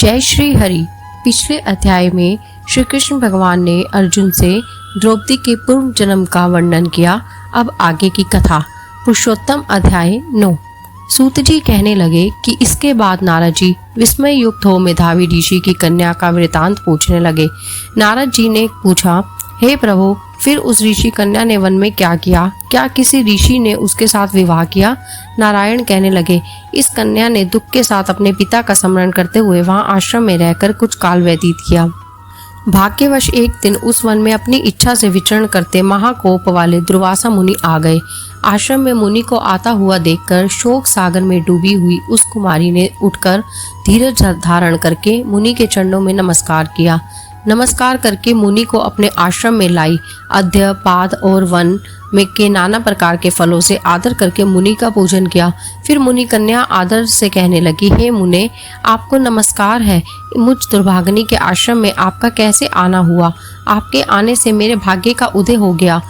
जय श्री हरि। पिछले अध्याय में श्री कृष्ण भगवान ने अर्जुन से द्रौपदी के पूर्व जन्म का वर्णन किया। अब आगे की कथा। पुरुषोत्तम अध्याय 9। सूत जी कहने लगे कि इसके बाद नारद जी विस्मय युक्त हो मेधावी ऋषि की कन्या का वृतांत पूछने लगे। नारद जी ने पूछा, हे प्रभु, फिर उस ऋषि कन्या ने वन में क्या किया? क्या किसी ऋषि ने उसके साथ विवाह किया? नारायण कहने लगे, इस कन्या ने दुख के साथ अपने पिता का स्मरण करते हुए वहां आश्रम में रहकर कुछ काल व्यतीत किया। भाग्यवश एक दिन उस वन में अपनी इच्छा से विचरण करते महाकोप वाले दुर्वासा मुनि आ गए। आश्रम में मुनि को आता हुआ देखकर शोक सागर में डूबी हुई उस कुमारी ने उठकर धीरज धारण करके मुनि के चरणों में नमस्कार किया। नमस्कार करके मुनि को अपने आश्रम में लाई। अध्य पाद और वन में के नाना प्रकार के फलों से आदर करके मुनि का पूजन किया। फिर मुनि कन्या आदर से कहने लगी, हे मुने, आपको नमस्कार है। मुझ दुर्भागिनी के आश्रम में आपका कैसे आना हुआ? आपके आने से मेरे भाग्य का उदय हो गया,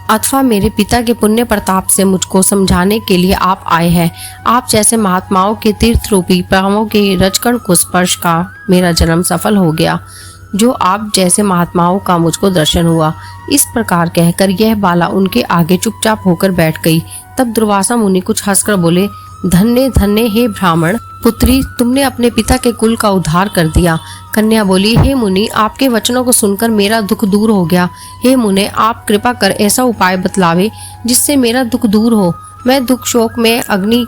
अथवा मेरे पिता के पुण्य प्रताप से मुझको समझाने के लिए आप आए हैं। आप जैसे महात्माओं के तीर्थ रूपी पांवों के रजकण को स्पर्श का मेरा जन्म सफल हो गया, जो आप जैसे महात्माओं का मुझको दर्शन हुआ। इस प्रकार कहकर यह बाला उनके आगे चुपचाप होकर बैठ गई। तब दुर्वासा मुनि कुछ हंसकर बोले, धन्य धन्य हे ब्राह्मण पुत्री, तुमने अपने पिता के कुल का उद्धार कर दिया। कन्या बोली, हे मुनि, आपके वचनों को सुनकर मेरा दुख दूर हो गया। हे मुने, आप कृपा कर ऐसा उपाय बतलावे जिससे मेरा दुख दूर हो। मैं दुख शोक में अग्नि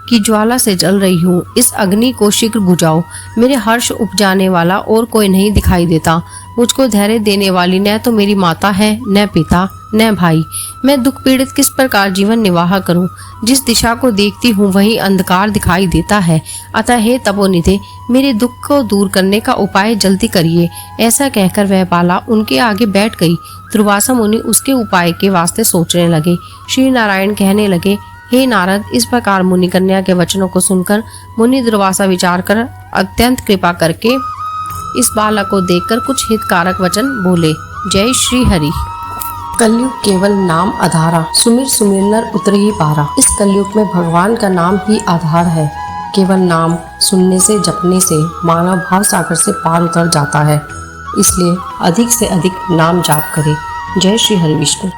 की ज्वाला से जल रही हूँ। इस अग्नि को शीघ्र बुझाओ। मेरे हर्ष उपजाने वाला और कोई नहीं दिखाई देता। मुझको धैर्य देने वाली न तो मेरी माता है, न पिता, न भाई। मैं दुख पीड़ित किस प्रकार जीवन निर्वाह करूं? जिस दिशा को देखती हूँ वहीं अंधकार दिखाई देता है। अतः हे तपोनिधे, मेरे दुख को दूर करने का उपाय जल्दी करिए। ऐसा कहकर वह बाला उनके आगे बैठ गई। दुर्वासा मुनि उसके उपाय के वास्ते सोचने लगे। श्री नारायण कहने लगे, हे नारद, इस प्रकार मुनि कन्या के वचनों को सुनकर मुनि दुर्वासा विचार कर अत्यंत कृपा करके इस बालक को देखकर कुछ हितकारक वचन बोले। जय श्री हरि। कलयुग केवल नाम आधारा, सुमिर सुमिर नर उतर ही पारा। इस कलयुग में भगवान का नाम ही आधार है। केवल नाम सुनने से, जपने से मानव भाव सागर से पार उतर जाता है। इसलिए अधिक से अधिक नाम जाप करें। जय श्री हरि विष्णु।